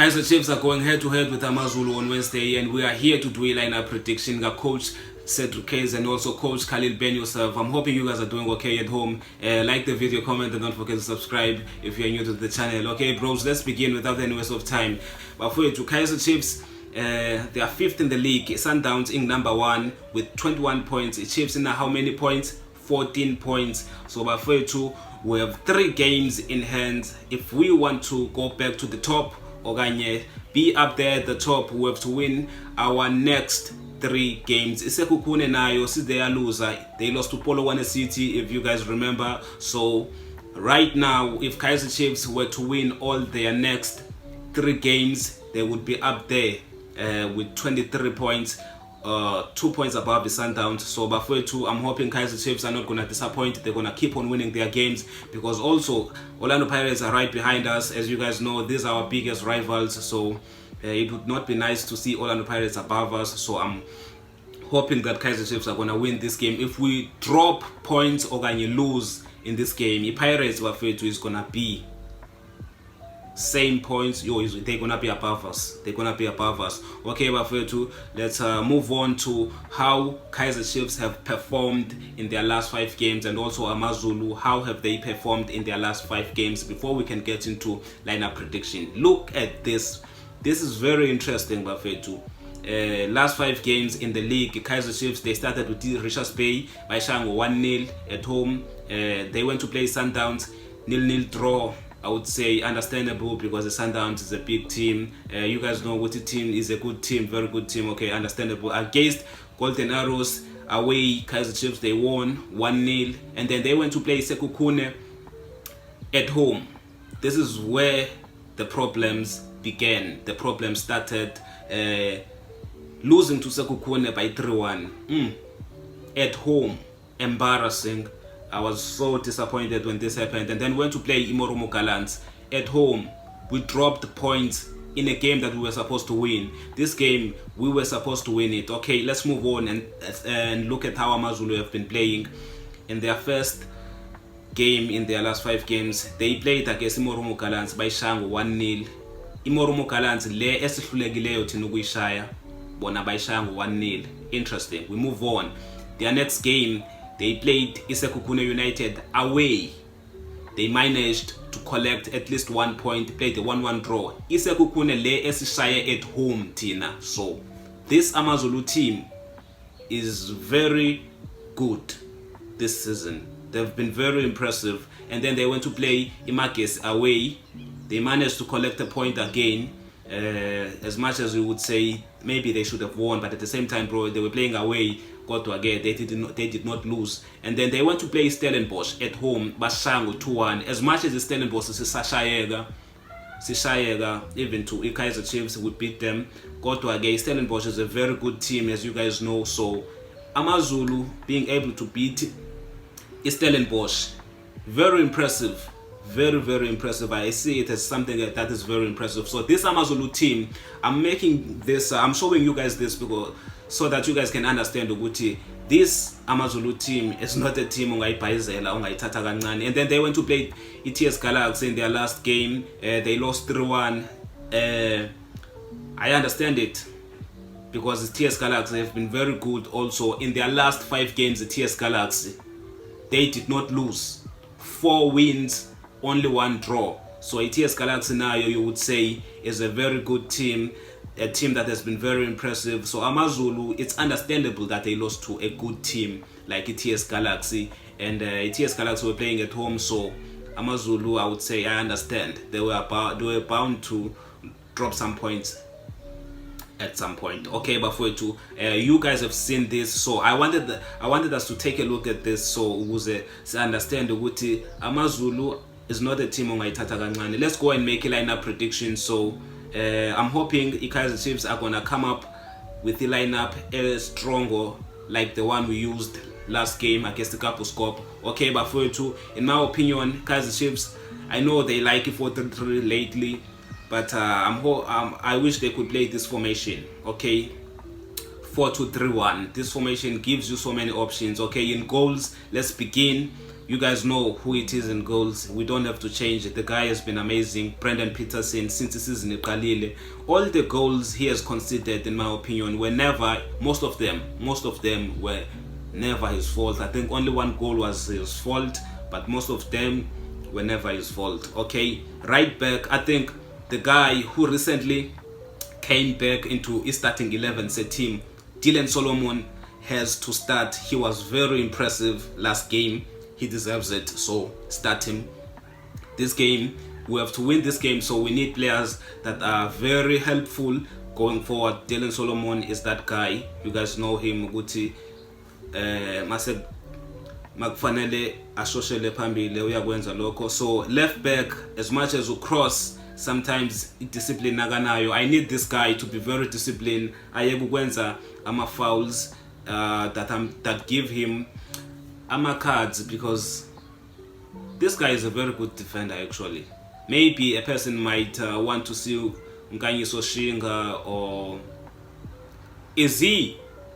Kaizer Chiefs are going head to head with Amazulu on Wednesday, and we are here to do a lineup prediction. We got Coach Cedric Case and also Coach Khalil Ben yourself. I'm hoping you guys are doing okay at home. Like the video, comment, and don't forget to subscribe if you're new to the channel. Okay, bros, let's begin without any waste of time. But for you, to Kaizer Chiefs, they are 5th in the league. Sundowns in number 1 with 21 points. Chiefs in how many points? 14 points. So by 42, we have 3 games in hand. If we want to go back to the top, Oganye, be up there at the top, we have to win our next 3 games. Isekukune nayo, si they are loser. They lost to Polokwane City, if you guys remember. So right now, if Kaizer Chiefs were to win all their next 3 games, they would be up there with 23 points. 2 points above the Sundowns. So by 42, I'm hoping Kaizer Chiefs are not going to disappoint. They're going to keep on winning their games, because also Orlando Pirates are right behind us. As you guys know, these are our biggest rivals, so it would not be nice to see Orlando Pirates above us. So I'm hoping that Kaizer Chiefs are going to win this game. If we drop points or can you lose in this game, the Pirates by 42 is going to be same points. They're gonna be above us. Okay, but for you, let's move on to how Kaizer Chiefs have performed in their last 5 games, and also Amazulu, how have they performed in their last 5 games before we can get into lineup prediction. Look at this. This is very interesting, Bafetu. Last 5 games in the league, Kaizer Chiefs, they started with Richards Bay by Shango 1-0 at home. They went to play Sundowns, 0-0 draw. I would say understandable, because the Sundowns is a big team. You guys know what the team is, a good team, very good team. Okay, understandable. Against Golden Arrows away, Kaizer Chiefs, they won 1-0, and then they went to play Sekukune at home. This is where the problems began. The problem started, losing to Sekukune by 3-1 at home. Embarrassing. I was so disappointed when this happened. And then went to play Imorumo Gallants at home. We dropped points in a game that we were supposed to win. This game, we were supposed to win it. Okay, let's move on and look at how Amazulu have been playing. In their first game in their last 5 games, they played against Imorumo Gallants by Shango 1-0. Imorumo Gallants le esihlulekileyo thina ukuyishaya, bona by Shango 1-0. Interesting. We move on. Their next game, they played Isekukune United away. They managed to collect at least 1 point, played a 1-1 draw. Isekukune le esishaya at home tina. So this Amazulu team is very good this season. They've been very impressive. And then they went to play Imakes away. They managed to collect a point again. As much as we would say maybe they should have won, but at the same time, bro, they were playing away. Got to again, they did not lose. And then they went to play Stellenbosch at home, Bashango 2-1. As much as the Stellenbosch is Sishayega, even to Kaizer Chiefs would beat them. Got to again, Stellenbosch is a very good team, as you guys know. So Amazulu being able to beat Stellenbosch, very impressive. Very impressive. I see it as something that is very impressive. So this Amazulu team, I'm making this, I'm showing you guys this because so that you guys can understand ukuthi this Amazulu team is not a team ongayibhayizela ongayithatha kancane. And then they went to play TS Galaxy in their last game. They lost 3-1. I understand it, because the TS Galaxy have been very good also. In their last 5 games, the TS Galaxy, they did not lose. 4 wins, only 1 draw. So TS Galaxy now, you would say, is a very good team, a team that has been very impressive. So Amazulu, it's understandable that they lost to a good team like TS Galaxy, and TS Galaxy were playing at home. So Amazulu, I would say, I understand they were bound to drop some points at some point. Okay, but for you, you guys have seen this, so I wanted us to take a look at this, so we understand ukuthi Amazulu is not a team ongayithatha kancane. Let's go and make a lineup prediction. So I'm hoping Kaizer Chiefs are gonna come up with a lineup stronger like the one we used last game against the Kaposkop. Okay, but for you, in my opinion, Kaizer Chiefs, I know they like it 4-3-3 lately, but I wish they could play this formation. Okay, 4-2-3-1. This formation gives you so many options. Okay, in goals, let's begin. You guys know who it is in goals. We don't have to change it. The guy has been amazing. Brendan Peterson, since the season iqalile, all the goals he has conceded, in my opinion, were never, most of them were never his fault. I think only one goal was his fault, but most of them were never his fault. Okay, right back, I think the guy who recently came back into his starting 11 set team, Dylan Solomon, has to start. He was very impressive last game. He deserves it, so start him. This game, we have to win this game, so we need players that are very helpful going forward. Dylan Solomon is that guy. You guys know him. Guti mase makufanele ashoshele phambili uyakwenza lokho. So left back, as much as you cross, sometimes discipline nakanayo. I need this guy to be very disciplined. Ayeke ukwenza ama fouls that give him ama cards, because this guy is a very good defender actually. Maybe a person might want to see Mkanyiso Shinga, or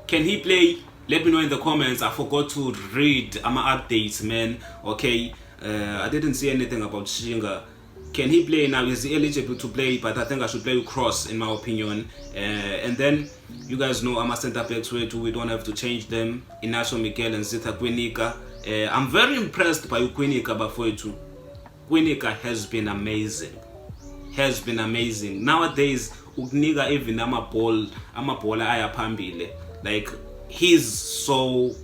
can he play? Let me know in the comments. I forgot to read my updates, man. Okay, I didn't see anything about Shinga. Can he play now? Is he eligible to play? But I think I should play with Cross, in my opinion. And then you guys know I'm a center backs way too. We don't have to change them. Inacio Miguel and Zita Kwinika. I'm very impressed by Kwinika Bafwetu. Kwinika has been amazing. Nowadays, Ukniga even amabhola ayaphambili. Like, he's so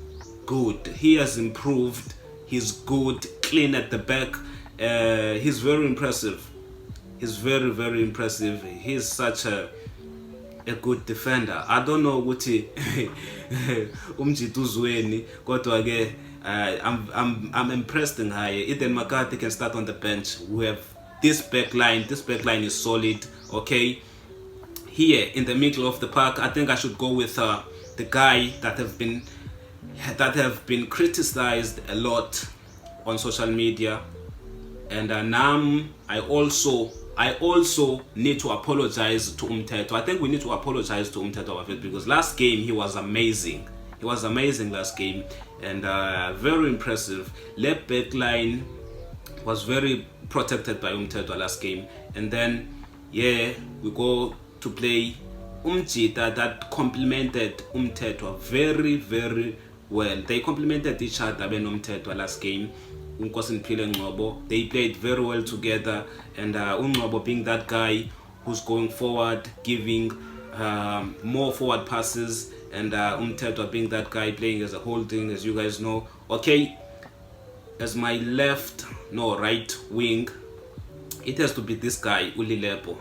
good. He has improved. He's good, clean at the back. He's very impressive. He's very, very impressive. He's such a good defender. I don't know what he umjituzweni, kodwa ke I'm impressed in high. Eden McCarthy can start on the bench. We have this back line. This back line is solid. Okay, here in the middle of the park, I think I should go with the guy that have been criticized a lot on social media. And now I also need to apologize to Umthetho. I think we need to apologize to Umthetho because last game he was amazing. He was amazing last game, and very impressive. Left back line was very protected by Umthetho last game. And then we go to play Umjita that complemented Umthetho very, very well. They complemented each other when Umthetho last game. They played very well together, and Ungqobo being that guy who's going forward, giving more forward passes, and Umthetho being that guy playing as a holding, as you guys know. Okay, as my right wing, it has to be this guy, Ulilepo.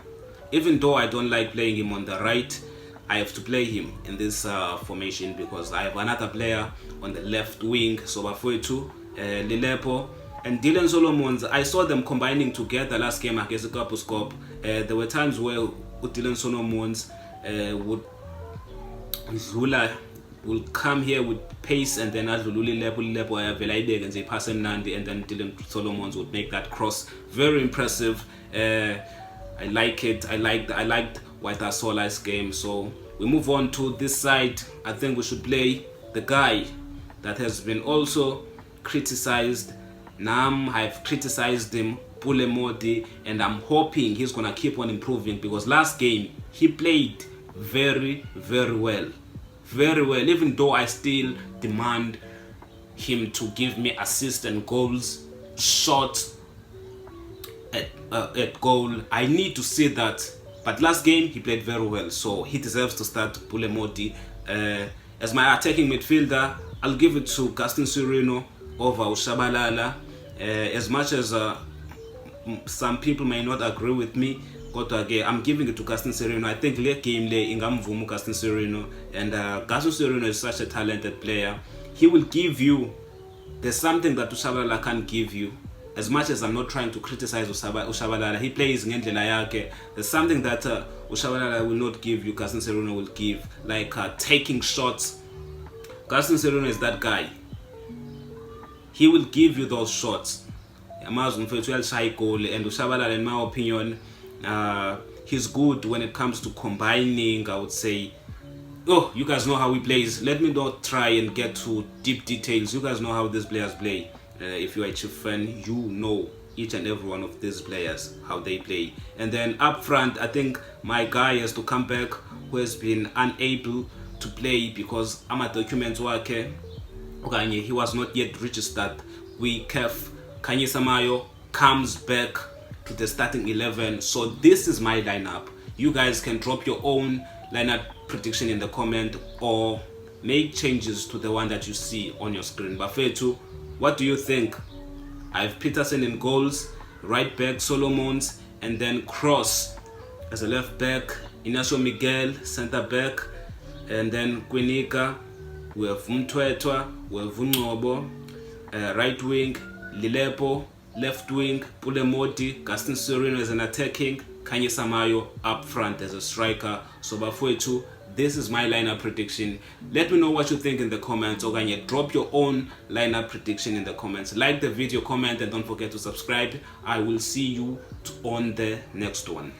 Even though I don't like playing him on the right, I have to play him in this formation because I have another player on the left wing. So Bafwetu, Lilepo and Dylan Solomon, I saw them combining together last game against the Kapuskop. There were times where Dylan Solomon will come here with pace, and then Lilepo and they pass him Nandi, and then Dylan Solomon would make that cross. Very impressive. I like it. I liked what I saw last game. So we move on to this side. I think we should play the guy that has been also criticized. I've criticized him, Pule Modi, and I'm hoping he's gonna keep on improving because last game he played very, very well. Very well, even though I still demand him to give me assists and goals, shots at goal. I need to see that. But last game he played very well, so he deserves to start Pule Modi. As my attacking midfielder, I'll give it to Gaston Sirino over Ushabalala. As much as some people may not agree with me, but again, I'm giving it to Gaston Sirino. I think late game ingamvumu Gaston Sirino, and Gaston Sirino is such a talented player. He will give you, there's something that Ushabalala can't give you. As much as I'm not trying to criticize Ushabalala, he plays ngendlela yakhe. There's something that Ushabalala will not give you, Gaston Sirino will give, like taking shots. Gaston Sirino is that guy. He will give you those shots. And Ushabalala, in my opinion, he's good when it comes to combining. I would say, you guys know how he plays. Let me not try and get to deep details. You guys know how these players play. If you are a Chief fan, you know each and every one of these players, how they play. And then up front, I think my guy has to come back, who has been unable to play because ama-documents wakhe okanye he was not yet registered kwi-CAF. Khanyisa Mayo comes back to the starting 11. So this is my lineup. You guys can drop your own lineup prediction in the comment or make changes to the one that you see on your screen. Bafethu, what do you think? I have Peterson in goals, right back Solomons, and then Cross as a left back, Inacio Miguel center back, and then Kwinika, we have Mtwetwa, we have Vungobo, right wing, Lilepo, left wing, Pulemoti, Gaston Sereno as an attacking, Khanyisa Mayo up front as a striker. So Bafethu, this is my lineup prediction. Let me know what you think in the comments, or drop your own lineup prediction in the comments. Like the video, comment, and don't forget to subscribe. I will see you on the next one.